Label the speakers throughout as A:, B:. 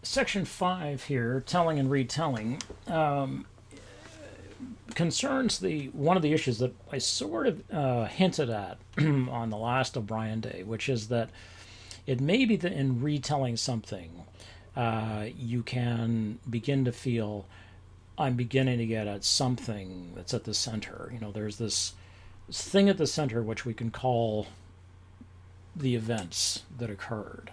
A: Section 5 here, telling and retelling, concerns one of the issues that I sort of hinted at on the last O'Brien Day, which is that it may be that in retelling something, you can begin to feel, I'm beginning to get at something that's at the center. There's this thing at the center which we can call the events that occurred.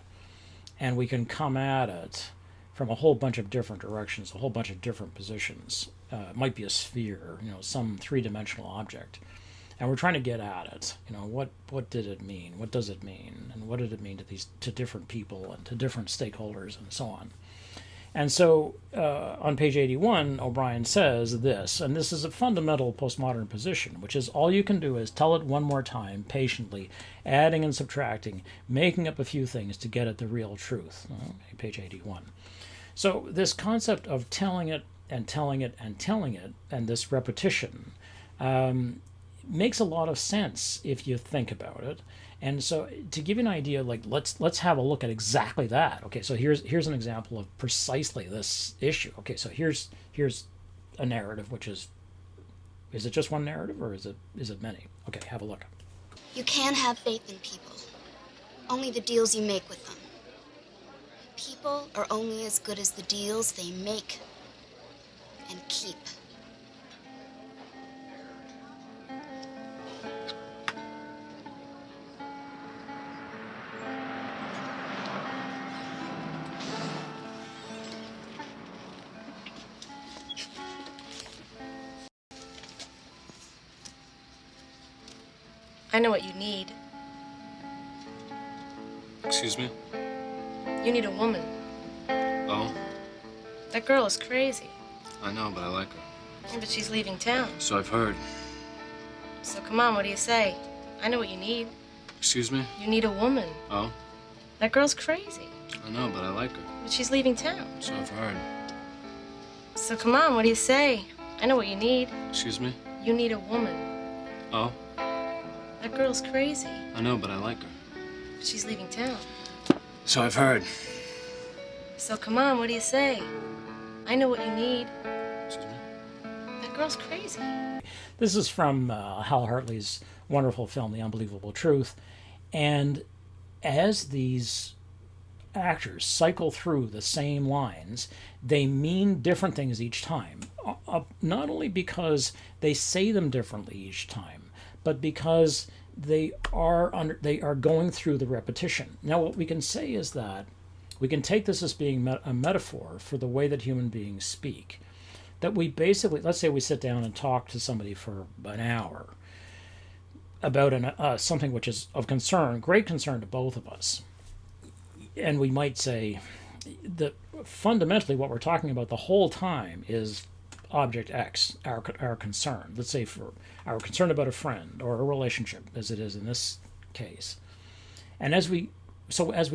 A: And we can come at it from a whole bunch of different directions, a whole bunch of different positions. It might be a sphere, some three-dimensional object. And we're trying to get at it. What did it mean? What does it mean? And what did it mean to different people and to different stakeholders and so on? And so on page 81, O'Brien says this, and this is a fundamental postmodern position, which is all you can do is tell it one more time, patiently, adding and subtracting, making up a few things to get at the real truth. Page 81. So this concept of telling it and telling it and telling it, and this repetition, makes a lot of sense if you think about it. And so to give you an idea, let's have a look at exactly that. Okay, so here's an example of precisely this issue. Okay, so here's a narrative, which is it just one narrative or is it many? Okay, have a look.
B: You can have faith in people. Only the deals you make with them. People are only as good as the deals they make and keep.
C: I know what you need.
D: Excuse me?
C: You need a woman.
D: Oh?
C: That girl is crazy.
D: I know, but I like her.
C: Yeah, but she's leaving town.
D: So I've heard.
C: So come on, what do you say? I know what you need.
D: Excuse me?
C: You need a woman.
D: Oh?
C: That girl's crazy.
D: I know, but I like her.
C: But she's leaving town.
D: So I've heard.
C: So come on, what do you say? I know what you need.
D: Excuse me?
C: You need a woman.
D: Oh?
C: That girl's crazy.
D: I know, but I like her.
C: But she's leaving town.
D: So I've heard.
C: So come on, what do you say? I know what you need.
D: Excuse me?
C: That girl's crazy.
A: This is from Hal Hartley's wonderful film, The Unbelievable Truth. And as these actors cycle through the same lines, they mean different things each time. Not only because they say them differently each time, but because they are going through the repetition. Now, what we can say is that we can take this as being a metaphor for the way that human beings speak. That we basically, let's say we sit down and talk to somebody for an hour about something which is of concern, great concern to both of us. And we might say that fundamentally what we're talking about the whole time is object X, our concern. Let's say for our concern about a friend or a relationship, as it is in this case. And as we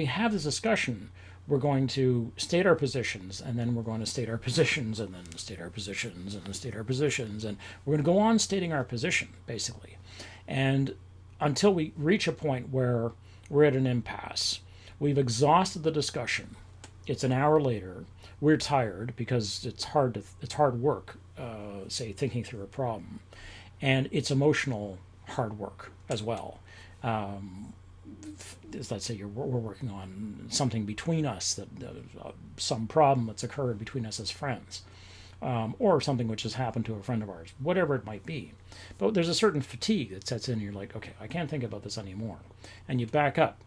A: have this discussion, we're going to state our positions, and then we're going to state our positions, and then state our positions, and then state our positions, and we're going to go on stating our position, basically. And until we reach a point where we're at an impasse. We've exhausted the discussion. It's an hour later. We're tired because it's hard work, say, thinking through a problem. And it's emotional hard work as well. Let's say we're working on something between us, some problem that's occurred between us as friends, or something which has happened to a friend of ours, whatever it might be. But there's a certain fatigue that sets in, and you're like, okay, I can't think about this anymore. And you back up.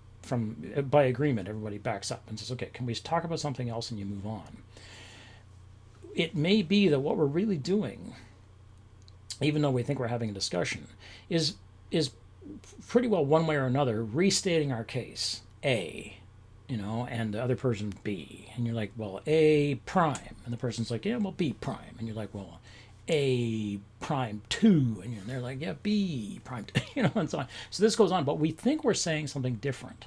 A: By agreement, everybody backs up and says, okay, can we talk about something else, and you move on. It may be that what we're really doing, even though we think we're having a discussion, is pretty well one way or another restating our case, A, and the other person B. And you're like, well, A prime. And the person's like, yeah, well, B prime. And you're like, well, A prime 2. And they're like, yeah, B prime 2, and so on. So this goes on, but we think we're saying something different.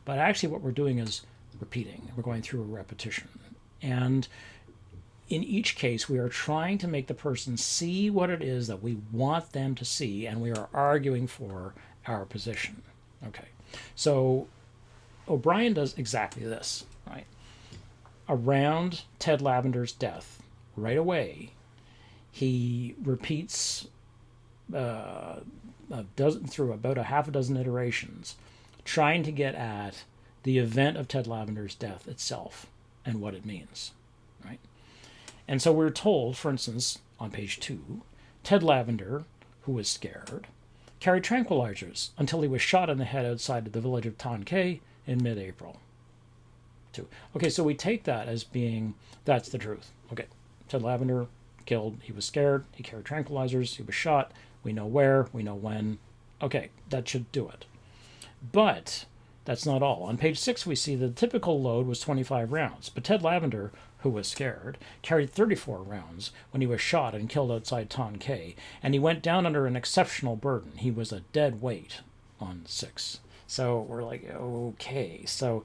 A: But actually what we're doing is repeating. We're going through a repetition. And in each case, we are trying to make the person see what it is that we want them to see, and we are arguing for our position. Okay, so O'Brien does exactly this, right? around Ted Lavender's death, right away, he repeats through about a half a dozen iterations, trying to get at the event of Ted Lavender's death itself and what it means, right? And so we're told, for instance, on page 2, Ted Lavender, who was scared, carried tranquilizers until he was shot in the head outside of the village of Tonkay in mid-April. Okay, so we take that as being, that's the truth. Okay, Ted Lavender killed, he was scared, he carried tranquilizers, he was shot, we know where, we know when. Okay, that should do it. But that's not all. On page 6, we see the typical load was 25 rounds, but Ted Lavender, who was scared, carried 34 rounds when he was shot and killed outside Tonkay, and he went down under an exceptional burden. He was a dead weight on 6. So we're like, okay, so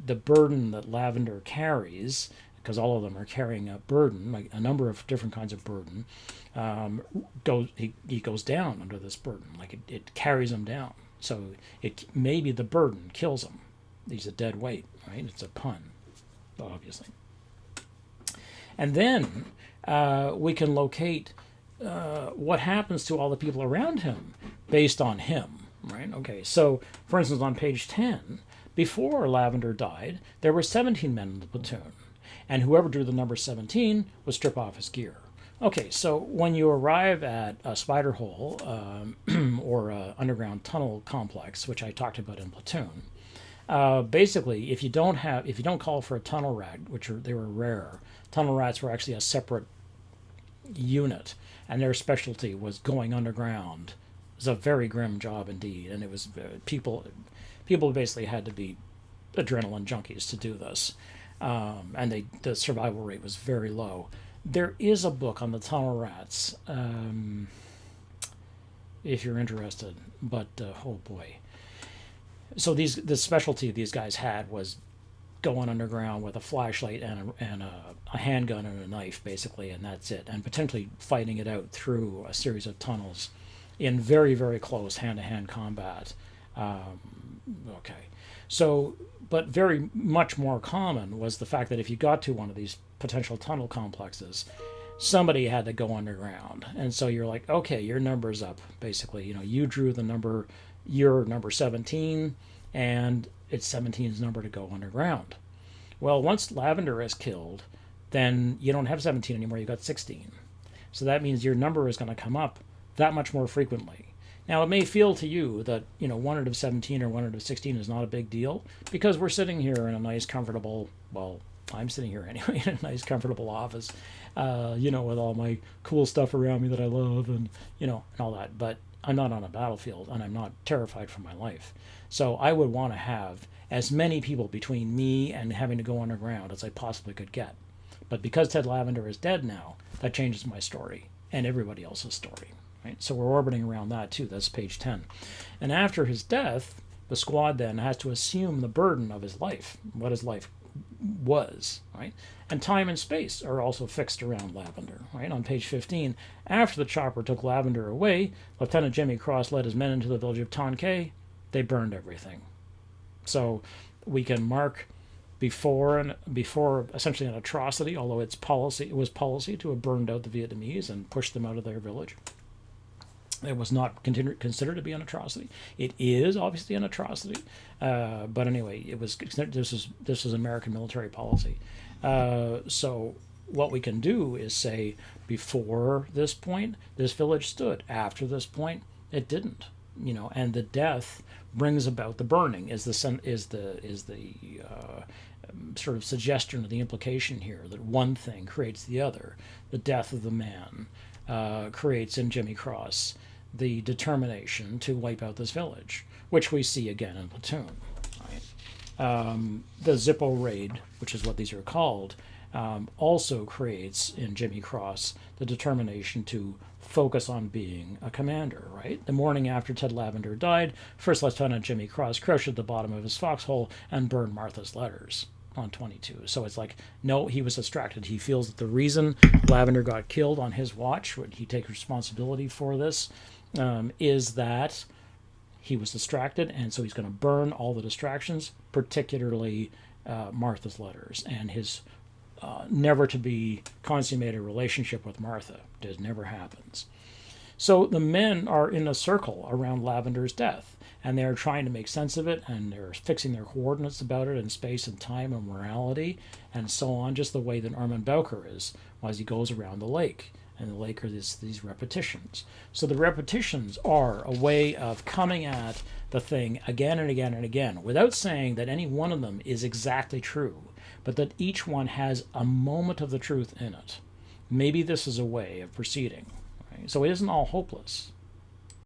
A: the burden that Lavender carries, because all of them are carrying a burden, like a number of different kinds of burden, he goes down under this burden, like it carries him down. So maybe the burden kills him. He's a dead weight, right? It's a pun, obviously. And then we can locate what happens to all the people around him based on him, right? Okay, so for instance, on page 10, before Lavender died, there were 17 men in the platoon, and whoever drew the number 17 would strip off his gear. Okay, so when you arrive at a spider hole or an underground tunnel complex, which I talked about in Platoon, basically, if you don't call for a tunnel rat, they were rare, tunnel rats were actually a separate unit, and their specialty was going underground. It was a very grim job indeed, and it was people basically had to be adrenaline junkies to do this, and the survival rate was very low. There is a book on the tunnel rats, if you're interested, but oh boy. So the specialty these guys had was going underground with a flashlight and a handgun and a knife, basically, and that's it, and potentially fighting it out through a series of tunnels in very, very close hand-to-hand combat. Okay. So, but very much more common was the fact that if you got to one of these potential tunnel complexes, somebody had to go underground. And so you're like, okay, your number's up, basically. You drew the number, your number 17, and it's 17's number to go underground. Well, once Lavender is killed, then you don't have 17 anymore, you've got 16. So that means your number is going to come up that much more frequently. Now, it may feel to you that, 1 out of 17 or 1 out of 16 is not a big deal, because we're sitting here in a nice, comfortable, well, I'm sitting here anyway, in a nice, comfortable office, with all my cool stuff around me that I love and all that. But I'm not on a battlefield, and I'm not terrified for my life. So I would want to have as many people between me and having to go underground as I possibly could get. But because Ted Lavender is dead now, that changes my story and everybody else's story. Right? So we're orbiting around that too. That's page 10. And after his death, the squad then has to assume the burden of his life, what his life was, right? And time and space are also fixed around Lavender, right? On page 15, after the chopper took Lavender away, Lieutenant Jimmy Cross led his men into the village of Tonkay. They burned everything. So we can mark before essentially an atrocity, although it was policy to have burned out the Vietnamese and pushed them out of their village. It was not considered to be an atrocity. It is obviously an atrocity, but anyway, it was considered. This was American military policy. So what we can do is say, before this point, this village stood. After this point, it didn't. And the death brings about the burning. Is the sort of suggestion or the implication here that one thing creates the other. The death of the man creates in Jimmy Cross the determination to wipe out this village, which we see again in Platoon. Right? The Zippo raid, which is what these are called, also creates in Jimmy Cross the determination to focus on being a commander, right? The morning after Ted Lavender died, First Lieutenant Jimmy Cross crouched at the bottom of his foxhole and burned Martha's letters on 22. So it's like, no, he was distracted. He feels that the reason Lavender got killed on his watch, when he takes responsibility for this, is that he was distracted, and so he's going to burn all the distractions, particularly Martha's letters and his never to be consummated relationship with Martha. It never happens. So the men are in a circle around Lavender's death, and they're trying to make sense of it, and they're fixing their coordinates about it in space and time and morality and so on, just the way that Armin Bowker is as he goes around the lake. And the lake are these repetitions. So the repetitions are a way of coming at the thing again and again and again, without saying that any one of them is exactly true, but that each one has a moment of the truth in it. Maybe this is a way of proceeding. Right? So it isn't all hopeless.